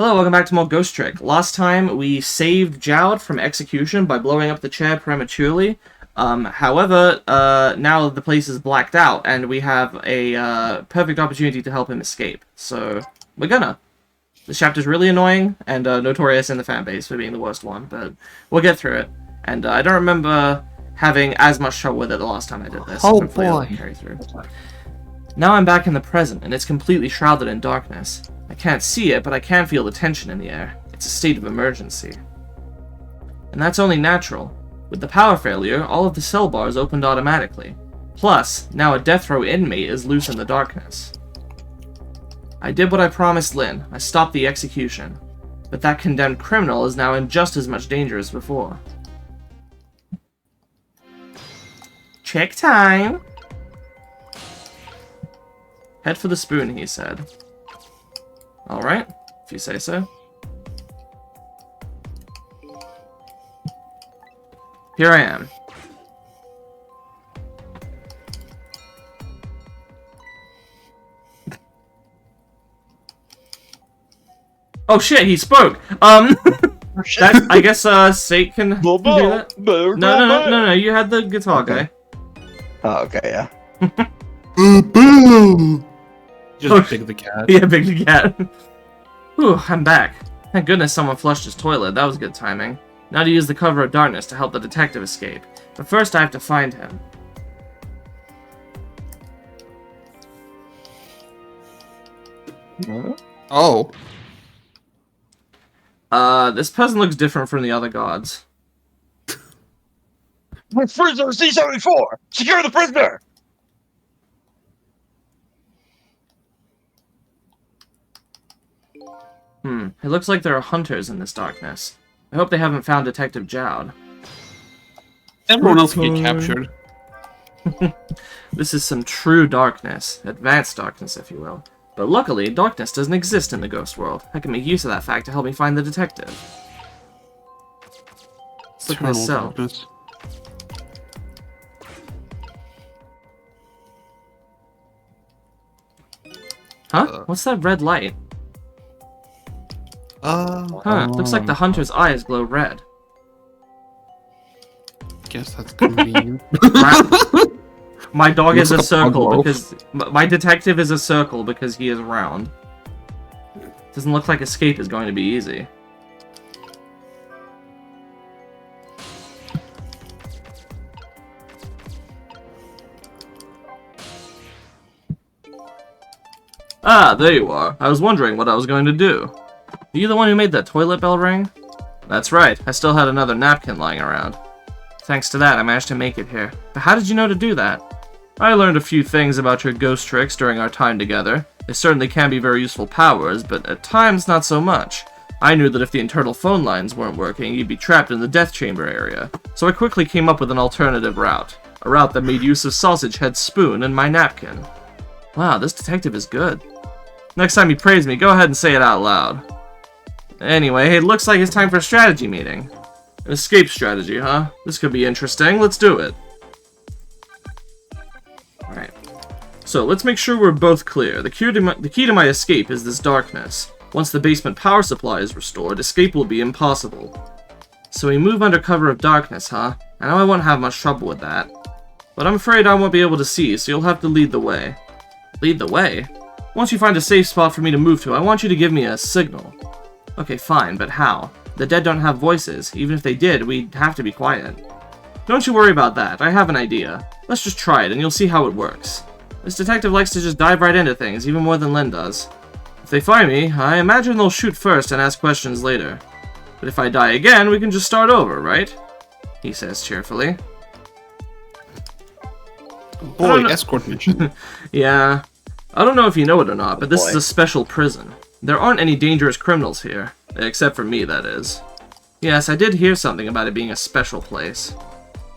Hello, welcome back to more Ghost Trick. Last time we saved Jowd from execution by blowing up the chair prematurely. However, now the place is blacked out and we have a perfect opportunity to help him escape. So, we're gonna. This chapter's really annoying and notorious in the fanbase for being the worst one, but we'll get through it. And I don't remember having as much trouble with it the last time I did this. Oh Hopefully it'll boy. carry through. Now I'm back in the present, and it's completely shrouded in darkness. I can't see it, but I can feel the tension in the air. It's a state of emergency. And that's only natural. With the power failure, all of the cell bars opened automatically. Plus, now a death row inmate is loose in the darkness. I did what I promised Lynn. I stopped the execution. But that condemned criminal is now in just as much danger as before. Check time! Head for the spoon, he said. Alright, if you say so. Here I am. Oh shit, he spoke! That, I guess, Sate can do that? No, you had the guitar guy. Oh, okay, yeah. Just Big the cat. Yeah, Big the cat. Whew, I'm back. Thank goodness someone flushed his toilet. That was good timing. Now to use the cover of darkness to help the detective escape. But first I have to find him. Oh. This person looks different from the other gods. Prisoner C-74! Secure the prisoner! It looks like there are hunters in this darkness. I hope they haven't found Detective Jowd. Everyone else can get captured. This is some true darkness. Advanced darkness, if you will. But luckily, darkness doesn't exist in the ghost world. I can make use of that fact to help me find the detective. Let's look at Eternal this cell. darkness. Huh? What's that red light? Huh, looks like the hunter's eyes glow red. Guess that's convenient. My dog is a Looks like a circle pug because... My detective is a circle because he is round. Doesn't look like escape is going to be easy. Ah, there you are. I was wondering what I was going to do. Are you the one who made that toilet bell ring? That's right. I still had another napkin lying around. Thanks to that, I managed to make it here. But how did you know to do that? I learned a few things about your ghost tricks during our time together. They certainly can be very useful powers, but at times not so much. I knew that if the internal phone lines weren't working, you'd be trapped in the death chamber area. So I quickly came up with an alternative route. A route that made use of Sausage Head's spoon and my napkin. Wow, this detective is good. Next time you praise me, go ahead and say it out loud. Anyway, it looks like it's time for a strategy meeting. An escape strategy, huh? This could be interesting. Let's do it. Alright. So, let's make sure we're both clear. The key to my escape is this darkness. Once the basement power supply is restored, escape will be impossible. So we move under cover of darkness, huh? I know I won't have much trouble with that. But I'm afraid I won't be able to see, so you'll have to lead the way. Lead the way? Once you find a safe spot for me to move to, I want you to give me a signal. Okay, fine, but how? The dead don't have voices. Even if they did, we'd have to be quiet. Don't you worry about that. I have an idea. Let's just try it, and you'll see how it works. This detective likes to just dive right into things, even more than Lynn does. If they find me, I imagine they'll shoot first and ask questions later. But if I die again, we can just start over, right? He says cheerfully. Boy, escort mission. Yeah. I don't know if you know it or not, but this is a special prison. There aren't any dangerous criminals here. Except for me, that is. Yes, I did hear something about it being a special place.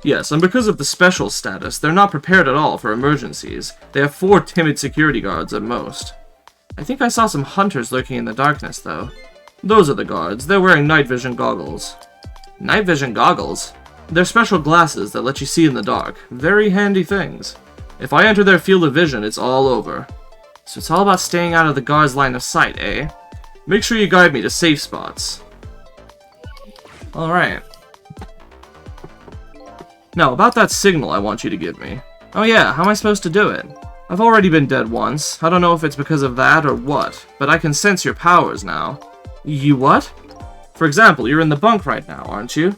Yes, and because of the special status, they're not prepared at all for emergencies. They have 4 timid security guards at most. I think I saw some hunters lurking in the darkness, though. Those are the guards. They're wearing night vision goggles. Night vision goggles? They're special glasses that let you see in the dark. Very handy things. If I enter their field of vision, it's all over. So it's all about staying out of the guard's line of sight, eh? Make sure you guide me to safe spots. Alright. Now, about that signal I want you to give me. Oh yeah, how am I supposed to do it? I've already been dead once. I don't know if it's because of that or what, but I can sense your powers now. You what? For example, you're in the bunk right now, aren't you?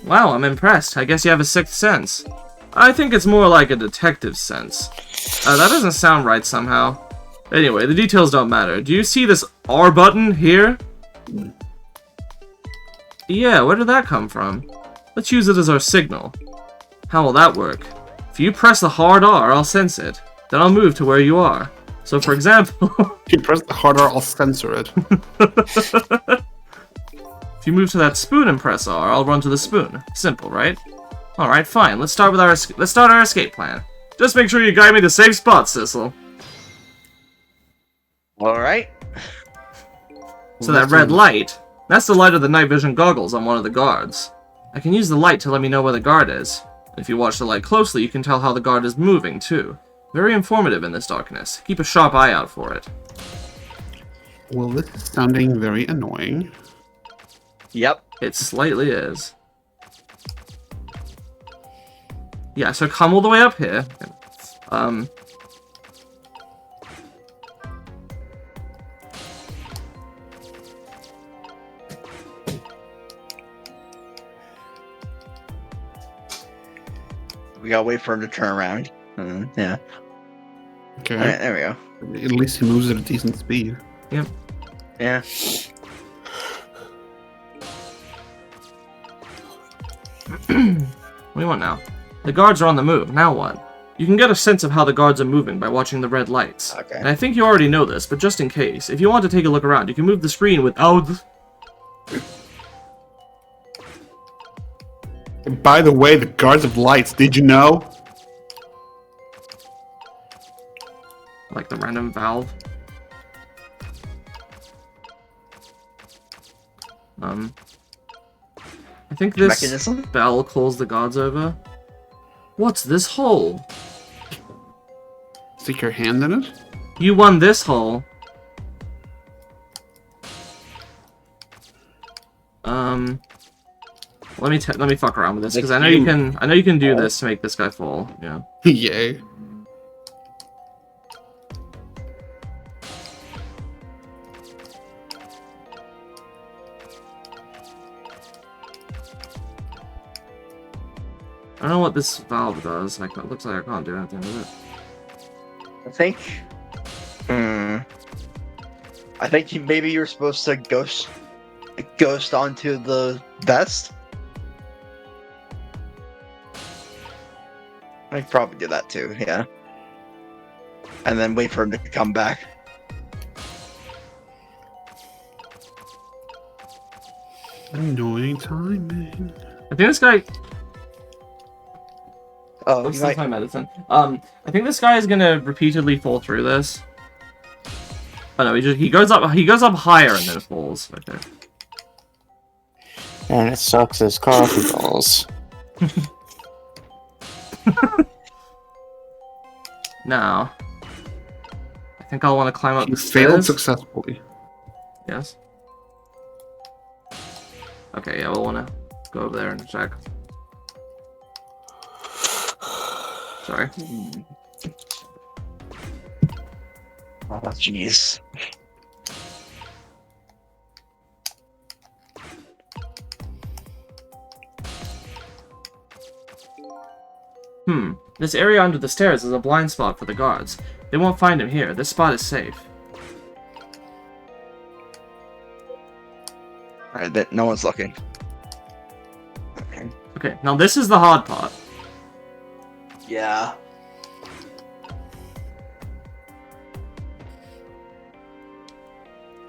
Wow, I'm impressed. I guess you have a sixth sense. I think it's more like a detective sense. That doesn't sound right somehow. Anyway, the details don't matter. Do you see this R button here? Yeah, where did that come from? Let's use it as our signal. How will that work? If you press the hard R, I'll sense it. Then I'll move to where you are. So for example... If you press the hard R, I'll censor it. If you move to that spoon and press R, I'll run to the spoon. Simple, right? Alright, fine. Let's start our escape plan. Just make sure you guide me to safe spots, Sissel. Alright. So that red light, that's the light of the night vision goggles on one of the guards. I can use the light to let me know where the guard is. If you watch the light closely, you can tell how the guard is moving, too. Very informative in this darkness. Keep a sharp eye out for it. Well, this is sounding very annoying. Yep. It slightly is. Yeah, so come all the way up here. We gotta wait for him to turn around. Yeah. Okay. Alright, there we go. At least he moves at a decent speed. Yep. Yeah. What do you want now? The guards are on the move. Now what? You can get a sense of how the guards are moving by watching the red lights. Okay. And I think you already know this, but just in case, if you want to take a look around, you can move the screen without... And by the way, the guards have lights. Did you know? like the random valve. I think this Mechanism? bell calls the gods over. What's this hole? Stick your hand in it? You won this hole. Let me fuck around with this because I know you can do this to make this guy fall. Yeah. Yay. I don't know what this valve does. It looks like I can't do anything with it. I think. I think maybe you're supposed to ghost onto the vest. I could probably do that too, yeah. And then wait for him to come back. Annoying timing. I think this guy. Oh, Looks you like might- my medicine. I think this guy is gonna repeatedly fall through this. Oh no, he goes up higher and then falls. Okay. And it sucks as coffee balls. Now, I think I'll want to climb up He the failed stairs. successfully. Yes. Okay, yeah, we'll want to go over there and check. Sorry. Oh, jeez. This area under the stairs is a blind spot for the guards. They won't find him here. This spot is safe. Alright, that no one's looking. Okay. Okay, now this is the hard part. Yeah.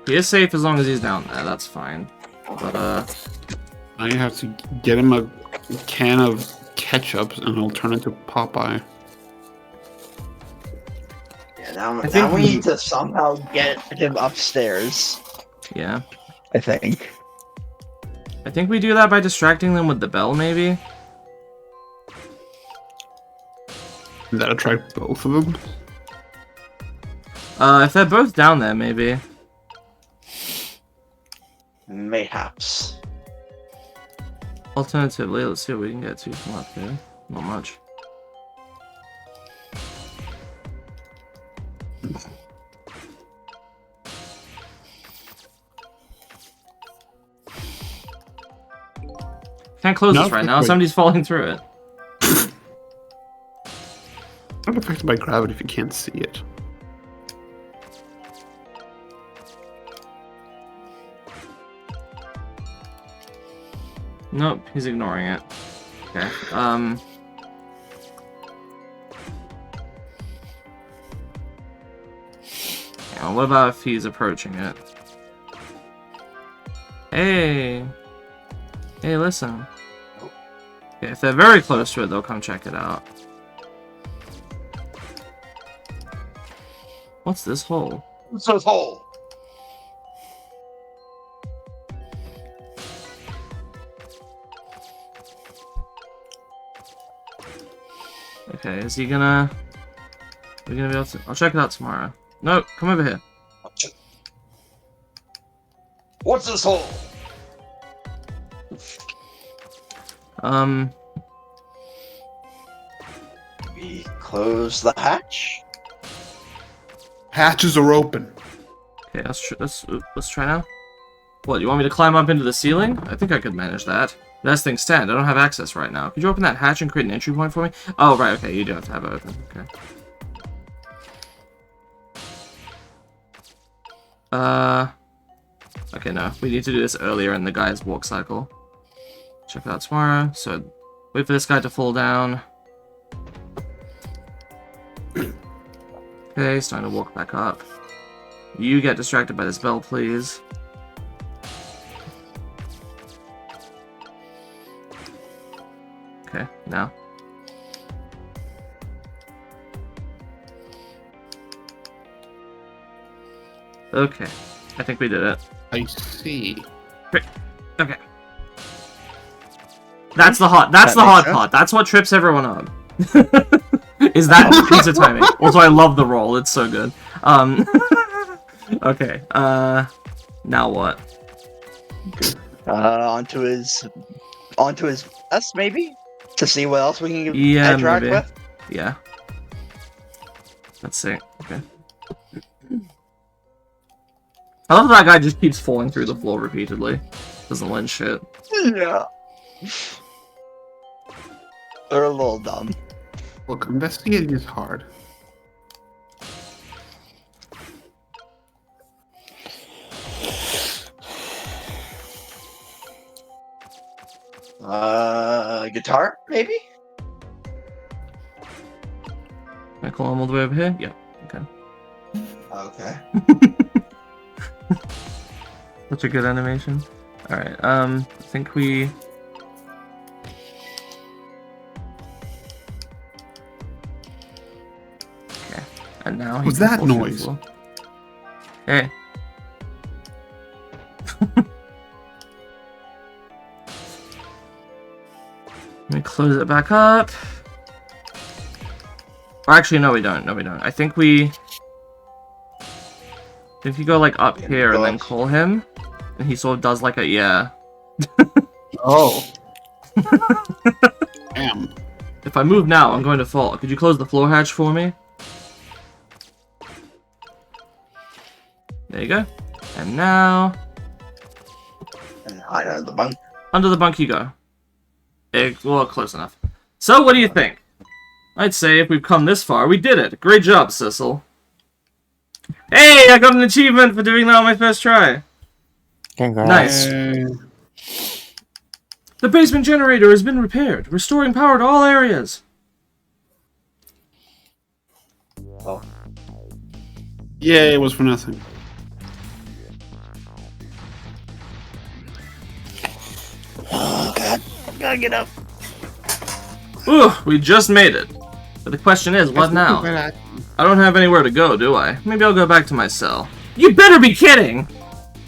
He is safe as long as he's down there. That's fine. But I have to get him a can of ketchup and he'll turn into Popeye. Yeah, now, I think now we we- need to somehow get him upstairs. yeah. I think. I think we do that by distracting them with the bell, maybe? Does that attract both of them? If they're both down there, maybe. Mayhaps. Alternatively, let's see what we can get to from up here. Not much. Can't close No, this right now. wait. Somebody's falling through it. Not affected by gravity if you can't see it. Nope, he's ignoring it. Okay. Yeah, what about if he's approaching it? Hey! Hey, listen. Okay, if they're very close to it, they'll come check it out. What's this hole? What's this hole? Okay, is he gonna... We're gonna be able to... I'll check it out tomorrow. No, come over here. What's this hole? We close the hatch. Hatches are open. Okay, let's try now. What, you want me to climb up into the ceiling? I think I could manage that. Best thing stand, I don't have access right now. Could you open that hatch and create an entry point for me? Oh, right, okay, you do have to have it open. Okay. Okay, no. We need to do this earlier in the guy's walk cycle. Check it out tomorrow. So, wait for this guy to fall down. Okay, starting to walk back up. You get distracted by this bell, please. Okay, now. Okay, I think we did it. I see. Great. Okay. That's the hot pot. That's what trips everyone up. Is that pizza timing? Also, I love the roll. It's so good. Okay. Now what? Onto his S maybe to see what else we can interact maybe. with. Yeah. Let's see. Okay. I love that guy just keeps falling through the floor repeatedly. Doesn't learn shit. Yeah. They're a little dumb. Look, investigating is hard. Guitar maybe. Can I call him all the way over here? Yeah. Okay. Okay. Such a good animation. Alright, I think we... Okay, and now What's can that fall through the noise? floor. Hey. Let me close it back up. Or actually, no we don't. No we don't. I think we... If you go like up here and then call him, and he sort of does like a yeah. Oh. Damn. If I move now, I'm going to fall. Could you close the floor hatch for me? There you go. And now... And hide under the bunk. Under the bunk you go. Well, close enough. So, what do you think? I'd say if we've come this far, we did it. Great job, Sissel. Hey, I got an achievement for doing that on my first try. Congrats. Nice. The basement generator has been repaired, restoring power to all areas. Oh. Yay, it was for nothing. Oh god. Gotta get up. Ooh, we just made it. But the question is, what now? I don't have anywhere to go, do I? Maybe I'll go back to my cell. You better be kidding!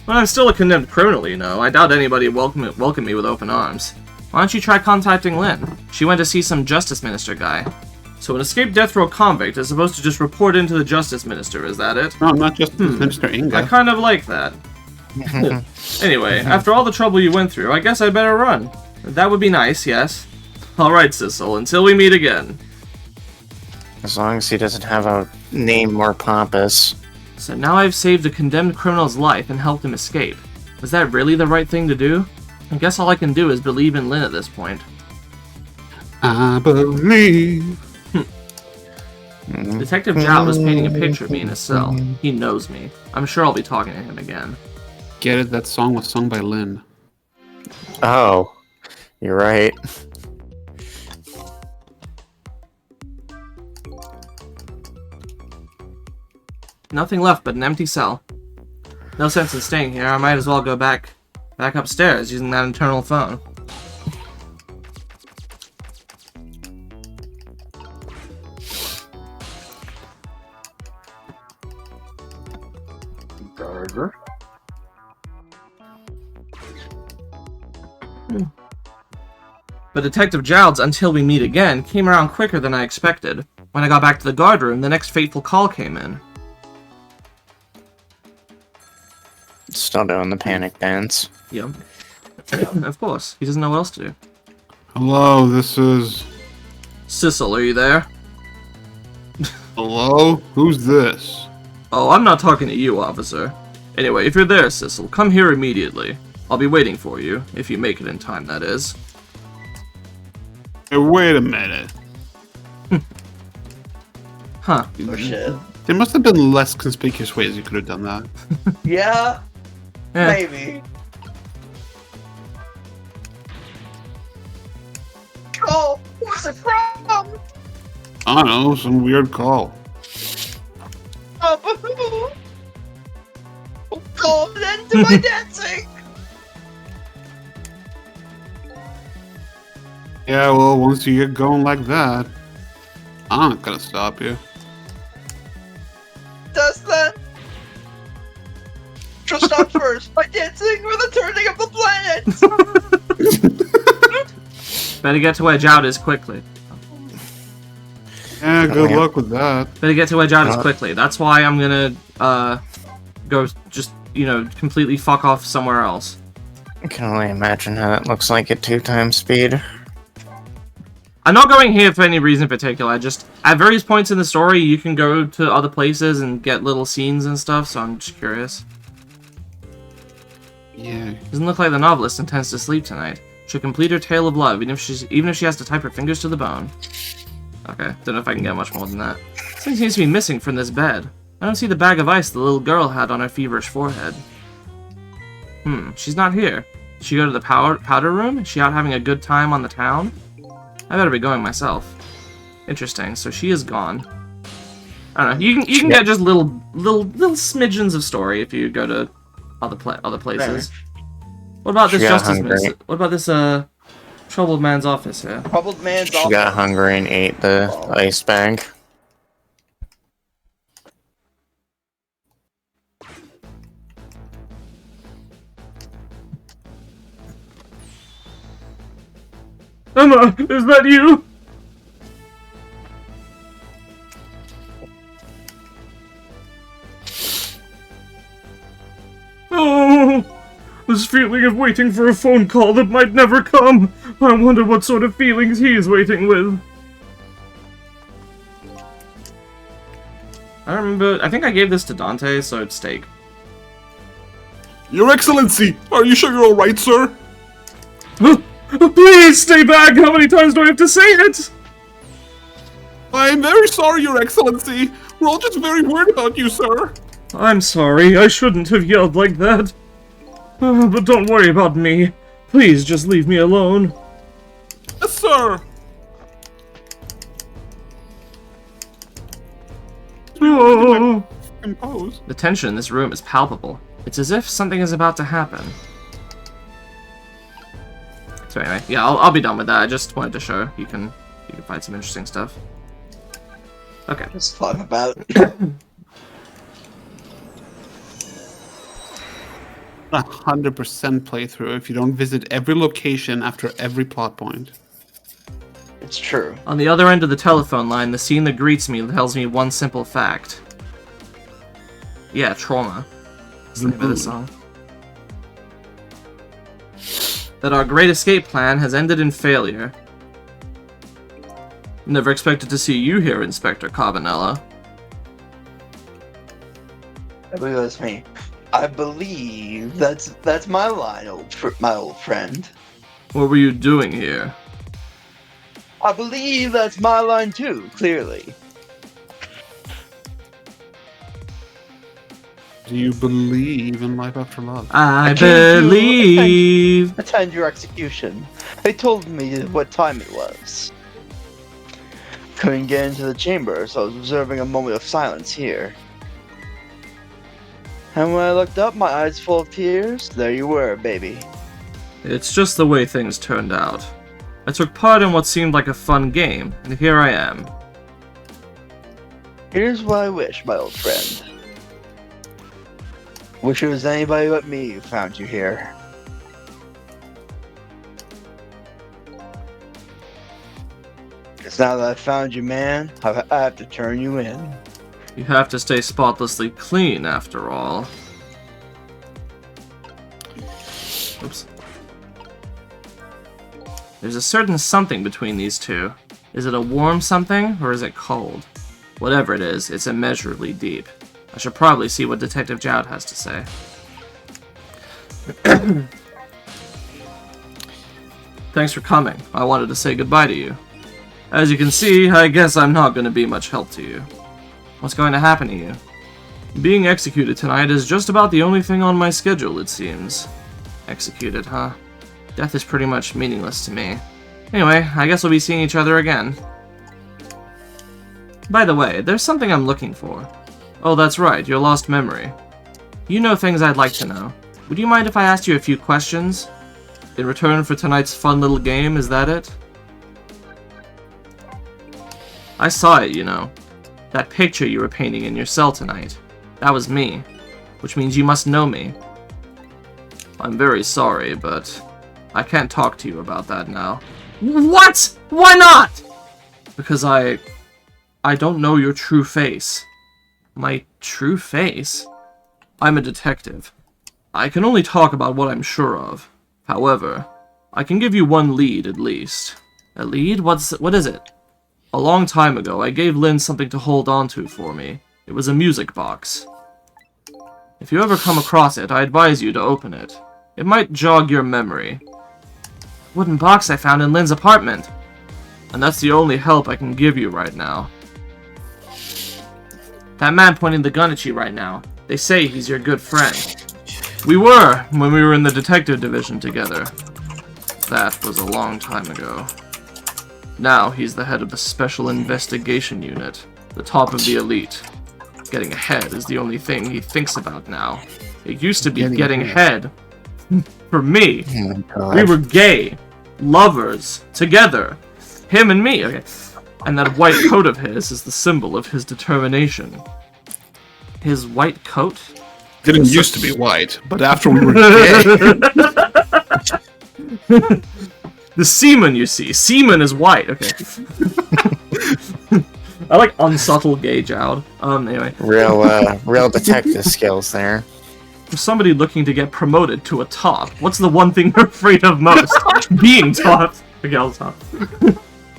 Well, I'm still a condemned criminal, you know. I doubt anybody welcome me with open arms. Why don't you try contacting Lynn? She went to see some justice minister guy. So an escaped death row convict is supposed to just report into the justice minister, is that it? No, not just Minister Inga. I kind of like that. Anyway, after all the trouble you went through, I guess I better run. That would be nice, yes? Alright, Sissel, until we meet again. As long as he doesn't have a name more pompous. So now I've saved a condemned criminal's life and helped him escape. Was that really the right thing to do? I guess all I can do is believe in Lynn at this point. I believe. Detective Jowd was painting a picture of me in his cell. He knows me. I'm sure I'll be talking to him again. Get it? That song was sung by Lynn. Oh, you're right. Nothing left but an empty cell. No sense in staying here. I might as well go back upstairs using that internal phone. Burger. But Detective Jowd's "Until We Meet Again" came around quicker than I expected. When I got back to the guard room, the next fateful call came in. Still doing the panic dance. Yep. Of course. He doesn't know what else to do. Hello, this is... Sissel, are you there? Hello? Who's this? Oh, I'm not talking to you, officer. Anyway, if you're there, Sissel, come here immediately. I'll be waiting for you, if you make it in time, that is. Hey, wait a minute. Huh. Oh shit. There must have been less conspicuous ways you could have done that. Yeah, Eh. maybe. Oh, who's it from? I don't know, some weird call. Oh, then to my dancing. Yeah, well, once you get going like that, I'm not gonna stop you. Does that? Just stop first. My dancing or the turning of the planets. Better get to where Jowd is quickly. Yeah, good luck with that. Better get to where Jowd is quickly. That's why I'm gonna, go just, completely fuck off somewhere else. I can only imagine how that looks like at 2 times speed. I'm not going here for any reason in particular. At various points in the story, you can go to other places and get little scenes and stuff, so I'm just curious. Yeah. Doesn't look like the novelist intends to sleep tonight. She'll complete her tale of love, even if she has to type her fingers to the bone. Okay, don't know if I can get much more than that. Something seems to be missing from this bed. I don't see the bag of ice the little girl had on her feverish forehead. She's not here. Did she go to the powder room? Is she out having a good time on the town? I better be going myself. Interesting, so she is gone. I don't know, you can get just little smidgens of story if you go to other places. What about this justice minister? What about this troubled man's office here? Troubled man's office. She got hungry and ate the ice bag. Emma, is that you? Oh, this feeling of waiting for a phone call that might never come. I wonder what sort of feelings he is waiting with. I think I gave this to Dante, so it's steak. Your Excellency! Are you sure you're alright, sir? Please stay back! How many times do I have to say it? I'm very sorry, Your Excellency. We're all just very worried about you, sir. I'm sorry, I shouldn't have yelled like that. But don't worry about me. Please just leave me alone. Yes, sir. Oh. Compose. The tension in this room is palpable. It's as if something is about to happen. So anyway, yeah, I'll be done with that. I just wanted to show you can find some interesting stuff. Okay. Just talk about 100% playthrough if you don't visit every location after every plot point. It's true. On the other end of the telephone line, the scene that greets me tells me one simple fact. Yeah, trauma. That's the name of the song. that our great escape plan has ended in failure. Never expected to see you here, Inspector Cabanella. I believe that's me. I believe that's my line, my old friend. What were you doing here? I believe that's my line too, clearly. Do you believe in life after love? I came to believe. attend your execution. They told me what time it was. Couldn't get into the chamber, so I was observing a moment of silence here. And when I looked up, my eyes full of tears, there you were, baby. It's just the way things turned out. I took part in what seemed like a fun game, and here I am. Here's what I wish, my old friend. Wish it was anybody but me who found you here. Because now that I found you, man, I have to turn you in. You have to stay spotlessly clean, after all. Oops. There's a certain something between these two. Is it a warm something, or is it cold? Whatever it is, it's immeasurably deep. I should probably see what Detective Jowd has to say. Thanks for coming. I wanted to say goodbye to you. As you can see, I guess I'm not going to be much help to you. What's going to happen to you? Being executed tonight is just about the only thing on my schedule, it seems. Executed, huh? Death is pretty much meaningless to me. Anyway, I guess we'll be seeing each other again. By the way, there's something I'm looking for. Oh, that's right, your lost memory. You know things I'd like to know. Would you mind if I asked you a few questions? In return for tonight's fun little game, is that it? I saw it, you know. That picture you were painting in your cell tonight. That was me. Which means you must know me. I'm very sorry, but I can't talk to you about that now. What? Why not? Because I don't know your true face. My true face? I'm a detective. I can only talk about what I'm sure of. However, I can give you one lead at least. A lead? What is it? A long time ago, I gave Lynn something to hold on to for me. It was a music box. If you ever come across it, I advise you to open it. It might jog your memory. Wooden box I found in Lynn's apartment. And that's the only help I can give you right now. That man pointing the gun at you right now. They say he's your good friend. We were, when we were in the detective division together. That was a long time ago. Now he's the head of the Special Investigation Unit, the top of the elite. Getting ahead is the only thing he thinks about now. It used to be getting ahead. For me. Oh, We were gay. Lovers. Together. Him and me. Okay. And that white coat of his is the symbol of his determination. His white coat? Didn't used to be white, but after we were gay, The semen, you see. Semen is white. Okay. I like unsubtle gay Jowd. Anyway. Real detective skills there. For somebody looking to get promoted to a top, what's the one thing they're afraid of most? Being top. Okay, I'll stop.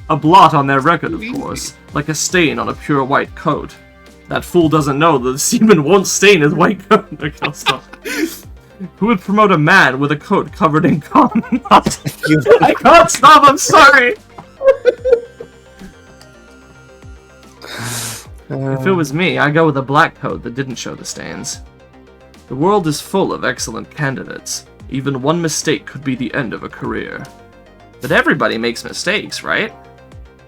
A blot on their record, of course. Like a stain on a pure white coat. That fool doesn't know that the semen won't stain his white coat. Okay, I'll stop. Who would promote a man with a coat covered in cotton? I can't stop, I'm sorry! If it was me, I'd go with a black coat that didn't show the stains. The world is full of excellent candidates. Even one mistake could be the end of a career. But everybody makes mistakes, right?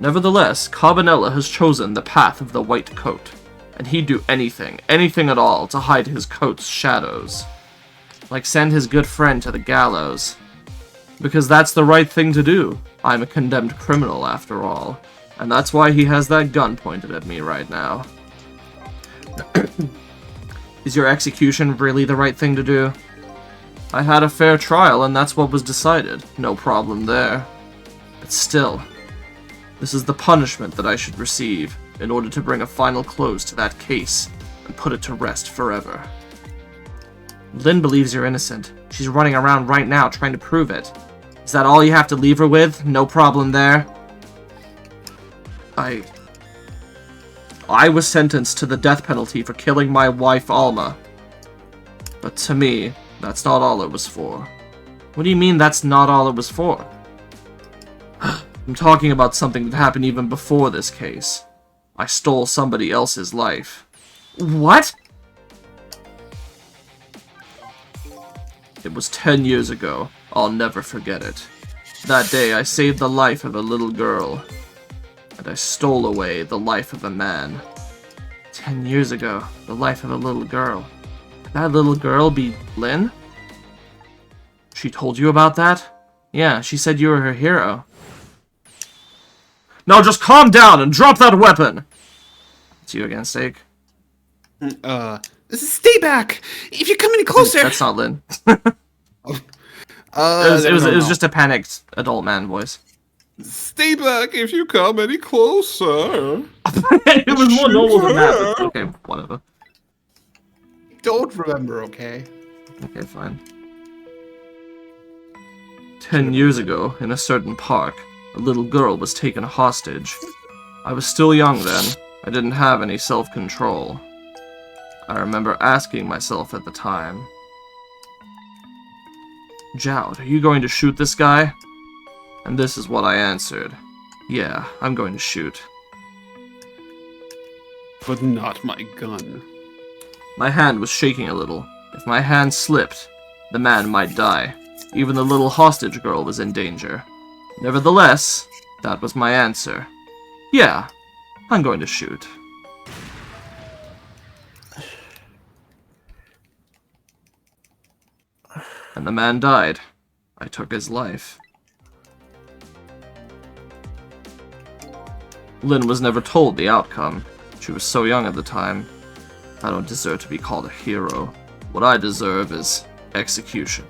Nevertheless, Cabanella has chosen the path of the white coat, and he'd do anything at all, to hide his coat's shadows. Like send his good friend to the gallows. Because that's the right thing to do. I'm a condemned criminal, after all. And that's why he has that gun pointed at me right now. Is your execution really the right thing to do? I had a fair trial, and that's what was decided. No problem there. But still, this is the punishment that I should receive, in order to bring a final close to that case, and put it to rest forever. Lynn believes you're innocent. She's running around right now trying to prove it. Is that all you have to leave her with? No problem there? I was sentenced to the death penalty for killing my wife, Alma. But to me, that's not all it was for. What do you mean that's not all it was for? I'm talking about something that happened even before this case. I stole somebody else's life. What? It was 10 years ago. I'll never forget it. That day, I saved the life of a little girl. And I stole away the life of a man. 10 years ago, the life of a little girl. Could that little girl be Lynn? She told you about that? Yeah, she said you were her hero. Now just calm down and drop that weapon! It's you again, Steak. Stay back! If you come any closer! That's not Lynn. It It was just a panicked adult man voice. Stay back if you come any closer. It was more normal than that, but okay, whatever. Don't remember, okay? Okay, fine. 10 years ago, in a certain park, a little girl was taken hostage. I was still young then. I didn't have any self-control. I remember asking myself at the time, Jowd, are you going to shoot this guy? And this is what I answered. Yeah, I'm going to shoot. But not my gun. My hand was shaking a little. If my hand slipped, the man might die. Even the little hostage girl was in danger. Nevertheless, that was my answer. Yeah, I'm going to shoot. And the man died. I took his life. Lynn was never told the outcome. She was so young at the time. I don't deserve to be called a hero. What I deserve is execution.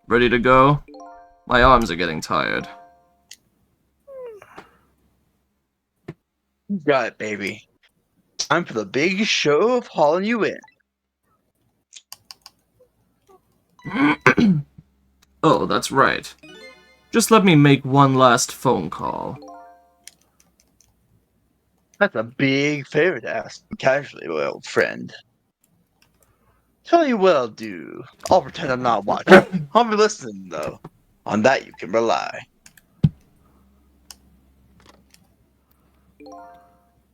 Ready to go? My arms are getting tired. Got it, baby. Time for the big show of hauling you in. Oh, that's right. Just let me make one last phone call. That's a big favor to ask casually, my old friend. Tell you what I'll do. I'll pretend I'm not watching. I'll be listening, though. On that you can rely.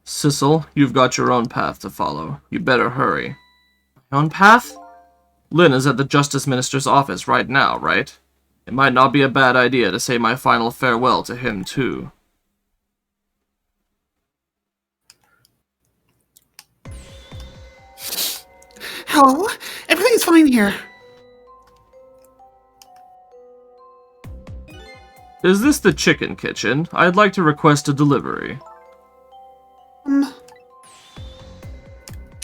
Sissel, you've got your own path to follow. You better hurry. My own path? Lynn is at the Justice Minister's office right now, right? It might not be a bad idea to say my final farewell to him, too. Hello? Everything's fine here. Is this the chicken kitchen? I'd like to request a delivery.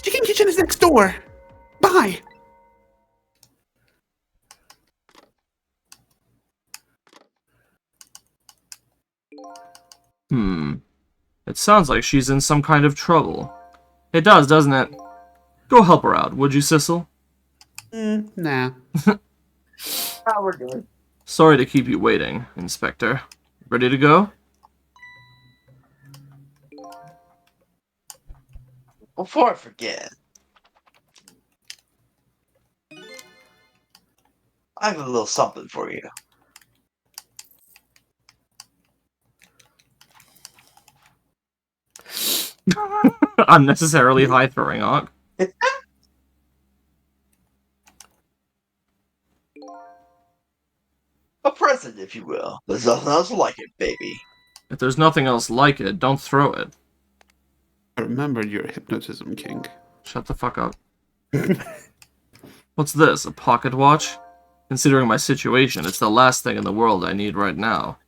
Chicken Kitchen is next door. Bye. It sounds like she's in some kind of trouble. It does, doesn't it? Go help her out, would you, Sissel? Nah. We're good. Sorry to keep you waiting, Inspector. Ready to go? Before I forget, I have a little something for you. Unnecessarily high-throwing arc. A present, if you will. There's nothing else like it, baby. If there's nothing else like it, don't throw it. I remembered your hypnotism, King. Shut the fuck up. What's this, a pocket watch? Considering my situation, it's the last thing in the world I need right now.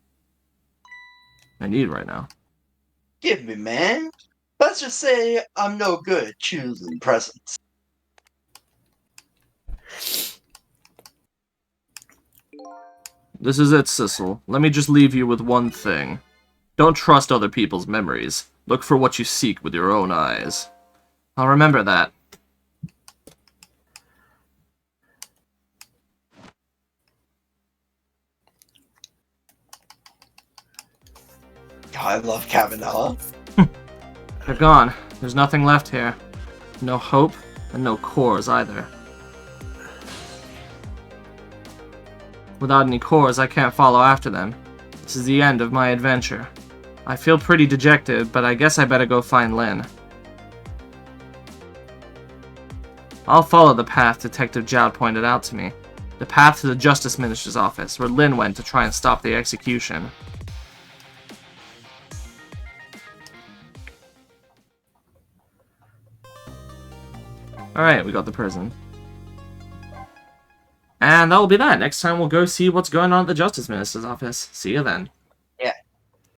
Give me, man. Let's just say I'm no good at choosing presents. This is it, Sissel. Let me just leave you with one thing. Don't trust other people's memories. Look for what you seek with your own eyes. I'll remember that. I love Kavanaugh. They're gone. There's nothing left here. No hope, and no cores either. Without any cores, I can't follow after them. This is the end of my adventure. I feel pretty dejected, but I guess I better go find Lynn. I'll follow the path Detective Jowd pointed out to me. The path to the Justice Minister's office, where Lynn went to try and stop the execution. Alright, we got the prison. And that'll be that. Next time we'll go see what's going on at the Justice Minister's office. See you then.